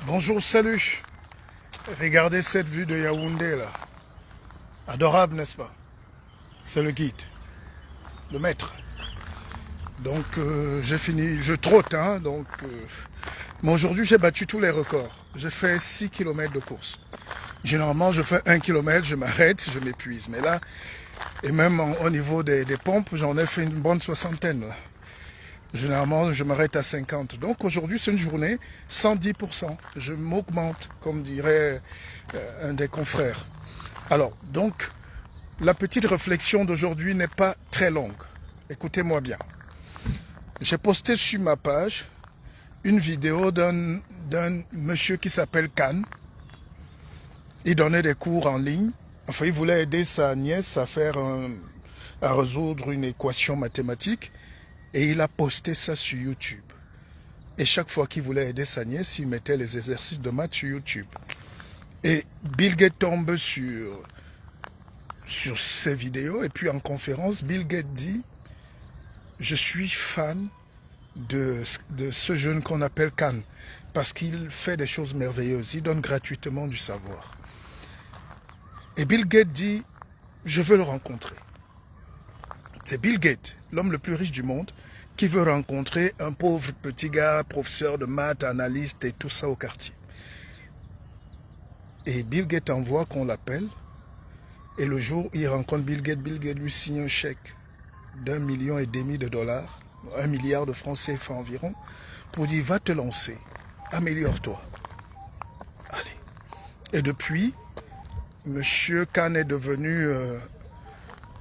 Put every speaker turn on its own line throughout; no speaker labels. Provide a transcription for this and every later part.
Bonjour, salut. Regardez cette vue de Yaoundé là. Adorable, n'est-ce pas? C'est le guide, le maître. Donc j'ai fini, je trotte, hein, mais aujourd'hui j'ai battu tous les records. J'ai fait 6 km de course. Généralement je fais 1 km, je m'arrête, je m'épuise. Mais là, et même au niveau des pompes, j'en ai fait une bonne soixantaine là. Généralement, je m'arrête à 50. Donc aujourd'hui, c'est une journée 110%. Je m'augmente, comme dirait un des confrères. Alors, donc, la petite réflexion d'aujourd'hui n'est pas très longue. Écoutez-moi bien. J'ai posté sur ma page une vidéo d'un monsieur qui s'appelle Khan. Il donnait des cours en ligne. Enfin, il voulait aider sa nièce à résoudre une équation mathématique. Et il a posté ça sur YouTube. Et chaque fois qu'il voulait aider sa nièce, il mettait les exercices de maths sur YouTube. Et Bill Gates tombe sur ces vidéos. Et puis en conférence, Bill Gates dit « Je suis fan de ce jeune qu'on appelle Khan. Parce qu'il fait des choses merveilleuses. Il donne gratuitement du savoir. » Et Bill Gates dit « Je veux le rencontrer. » C'est Bill Gates, l'homme le plus riche du monde, qui veut rencontrer un pauvre petit gars, professeur de maths, analyste et tout ça au quartier. Et Bill Gates envoie qu'on l'appelle. Et le jour où il rencontre Bill Gates lui signe un chèque d'1,5 million de dollars, 1 milliard de francs CFA environ, pour dire va te lancer, améliore-toi. Allez. Et depuis, M. Khan est devenu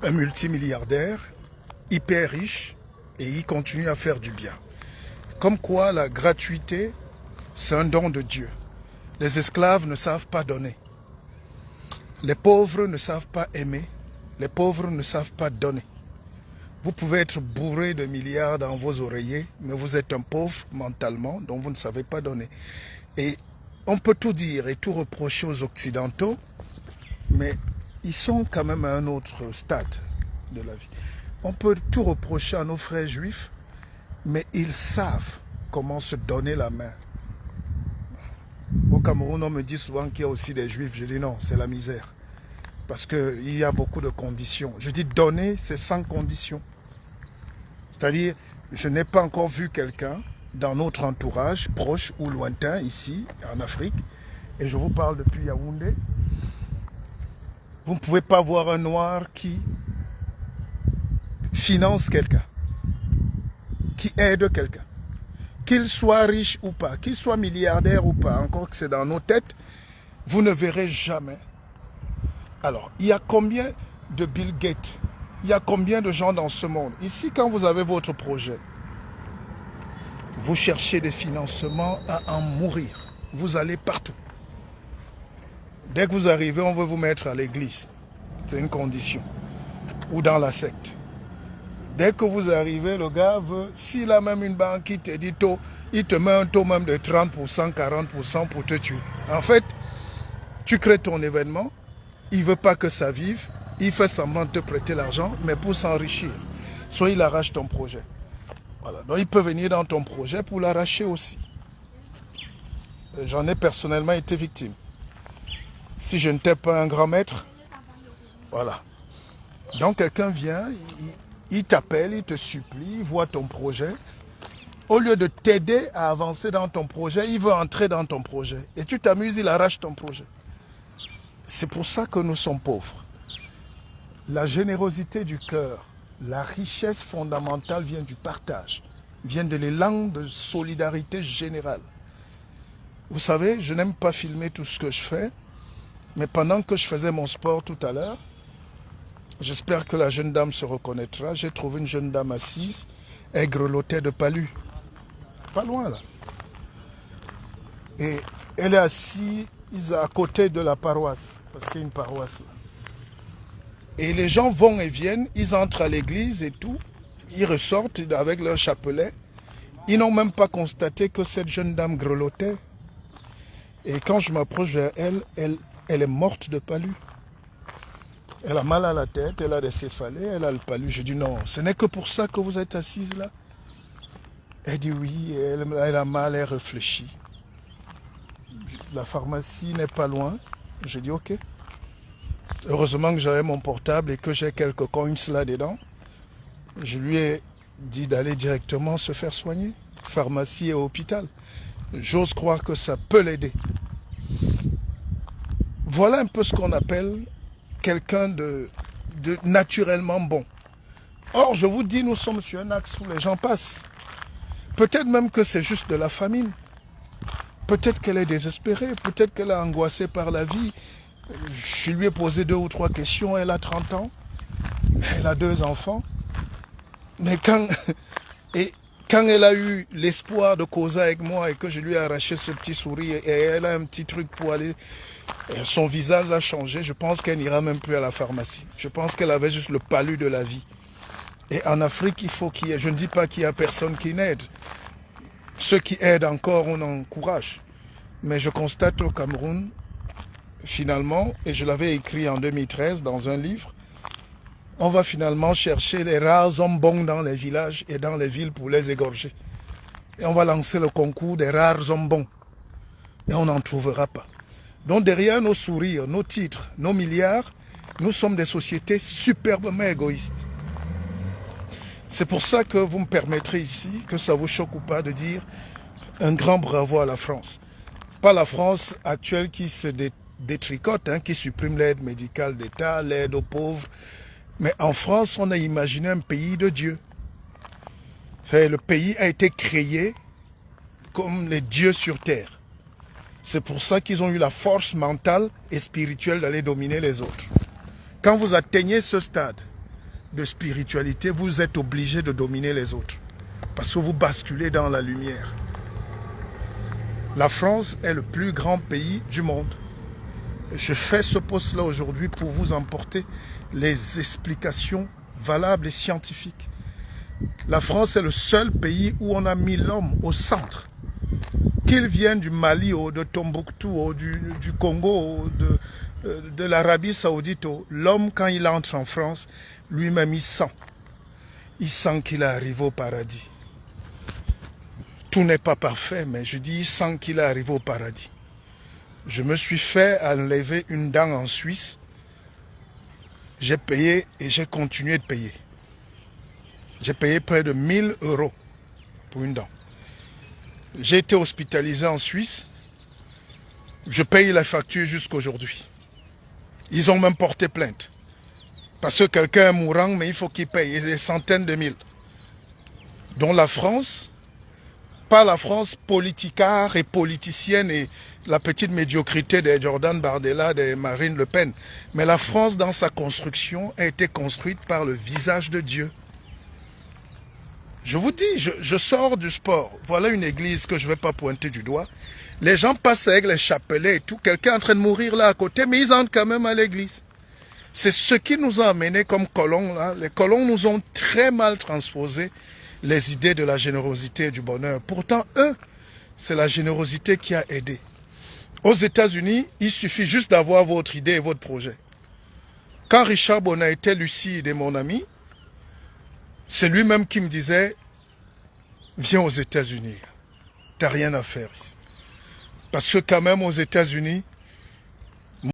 un multimilliardaire, hyper riche, et il continue à faire du bien. Comme quoi la gratuité, c'est un don de Dieu. Les esclaves ne savent pas donner. Les pauvres ne savent pas aimer. Les pauvres ne savent pas donner. Vous pouvez être bourré de milliards dans vos oreillers, mais vous êtes un pauvre mentalement, donc vous ne savez pas donner. Et on peut tout dire et tout reprocher aux Occidentaux, mais ils sont quand même à un autre stade de la vie. On peut tout reprocher à nos frères juifs, mais ils savent comment se donner la main. Au Cameroun, on me dit souvent qu'il y a aussi des juifs. Je dis non, c'est la misère. Parce qu'il y a beaucoup de conditions. Je dis donner, c'est sans condition. C'est-à-dire, je n'ai pas encore vu quelqu'un dans notre entourage, proche ou lointain, ici, en Afrique, et je vous parle depuis Yaoundé. Vous ne pouvez pas voir un noir qui finance quelqu'un, qui aide quelqu'un, qu'il soit riche ou pas, qu'il soit milliardaire ou pas, encore que c'est dans nos têtes, vous ne verrez jamais. Alors, il y a combien de Bill Gates? Il y a combien de gens dans ce monde? Ici, quand vous avez votre projet, vous cherchez des financements à en mourir. Vous allez partout. Dès que vous arrivez, on veut vous mettre à l'église. C'est une condition. Ou dans la secte. Dès que vous arrivez, le gars veut, s'il a même une banque qui te dit taux, il te met un taux même de 30%, 40% pour te tuer. En fait, tu crées ton événement, il ne veut pas que ça vive, il fait semblant de te prêter l'argent, mais pour s'enrichir. Soit il arrache ton projet. Voilà. Donc il peut venir dans ton projet pour l'arracher aussi. J'en ai personnellement été victime. Si je n'étais pas un grand maître, voilà. Donc quelqu'un vient, il t'appelle, il te supplie, il voit ton projet. Au lieu de t'aider à avancer dans ton projet, il veut entrer dans ton projet. Et tu t'amuses, il arrache ton projet. C'est pour ça que nous sommes pauvres. La générosité du cœur, la richesse fondamentale vient du partage, vient de l'élan de solidarité générale. Vous savez, je n'aime pas filmer tout ce que je fais, mais pendant que je faisais mon sport tout à l'heure, j'espère que la jeune dame se reconnaîtra. J'ai trouvé une jeune dame assise, elle grelottait de palu. Pas loin là. Et elle est assise à côté de la paroisse. Parce qu'il y a une paroisse là. Et les gens vont et viennent, ils entrent à l'église et tout. Ils ressortent avec leur chapelet. Ils n'ont même pas constaté que cette jeune dame grelottait. Et quand je m'approche vers elle, elle est morte de palu. Elle a mal à la tête, elle a des céphalées, elle a le palu. Je dis non, ce n'est que pour ça que vous êtes assise là. Elle dit oui, elle a mal, elle réfléchit. la pharmacie n'est pas loin. J'ai dit ok. Heureusement que j'avais mon portable et que j'ai quelques coins là-dedans. Je lui ai dit d'aller directement se faire soigner. Pharmacie et hôpital. J'ose croire que ça peut l'aider. Voilà un peu ce qu'on appelle quelqu'un de naturellement bon. Or, je vous dis, nous sommes sur un axe où les gens passent. Peut-être même que c'est juste de la famine. Peut-être qu'elle est désespérée. Peut-être qu'elle est angoissée par la vie. Je lui ai posé 2 ou 3 questions. Elle a 30 ans. Elle a 2 enfants. Mais quand elle a eu l'espoir de causer avec moi et que je lui ai arraché ce petit sourire et elle a un petit truc pour aller, son visage a changé, je pense qu'elle n'ira même plus à la pharmacie. Je pense qu'elle avait juste le palu de la vie. Et en Afrique, il faut qu'il y ait, je ne dis pas qu'il y a personne qui n'aide. Ceux qui aident encore, on encourage. Mais je constate au Cameroun, finalement, et je l'avais écrit en 2013 dans un livre, on va finalement chercher les rares hommes bons dans les villages et dans les villes pour les égorger. Et on va lancer le concours des rares hommes bons. Et on n'en trouvera pas. Donc derrière nos sourires, nos titres, nos milliards, nous sommes des sociétés superbement égoïstes. C'est pour ça que vous me permettrez ici, que ça vous choque ou pas, de dire un grand bravo à la France. Pas la France actuelle qui se détricote, qui supprime l'aide médicale d'État, l'aide aux pauvres. Mais en France, on a imaginé un pays de Dieu. Le pays a été créé comme les dieux sur terre. C'est pour ça qu'ils ont eu la force mentale et spirituelle d'aller dominer les autres. Quand vous atteignez ce stade de spiritualité, vous êtes obligé de dominer les autres. Parce que vous basculez dans la lumière. La France est le plus grand pays du monde. Je fais ce post-là aujourd'hui pour vous emporter les explications valables et scientifiques. La France est le seul pays où on a mis l'homme au centre. Qu'il vienne du Mali, de Tombouctou, du Congo, de l'Arabie Saoudite, l'homme quand il entre en France, lui-même il sent. Il sent qu'il est arrivé au paradis. Tout n'est pas parfait, mais je dis il sent qu'il est arrivé au paradis. Je me suis fait enlever une dent en Suisse. J'ai payé et j'ai continué de payer. J'ai payé près de 1000 € pour une dent. J'ai été hospitalisé en Suisse. Je paye la facture jusqu'aujourd'hui. Ils ont même porté plainte. Parce que quelqu'un est mourant, mais il faut qu'il paye des centaines de mille. Dont la France, pas la France politicard et politicienne et la petite médiocrité des Jordan Bardella, des Marine Le Pen. Mais la France, dans sa construction, a été construite par le visage de Dieu. Je vous dis, je sors du sport. Voilà une église que je ne vais pas pointer du doigt. Les gens passent avec les chapelets et tout. Quelqu'un est en train de mourir là à côté, mais ils entrent quand même à l'église. C'est ce qui nous a amenés comme colons là. Les colons nous ont très mal transposé les idées de la générosité et du bonheur. Pourtant, eux, c'est la générosité qui a aidé. Aux États-Unis, il suffit juste d'avoir votre idée et votre projet. Quand Richard Bona était lucide et mon ami, c'est lui-même qui me disait « Viens aux États-Unis, tu n'as rien à faire ici. » Parce que quand même aux États-Unis,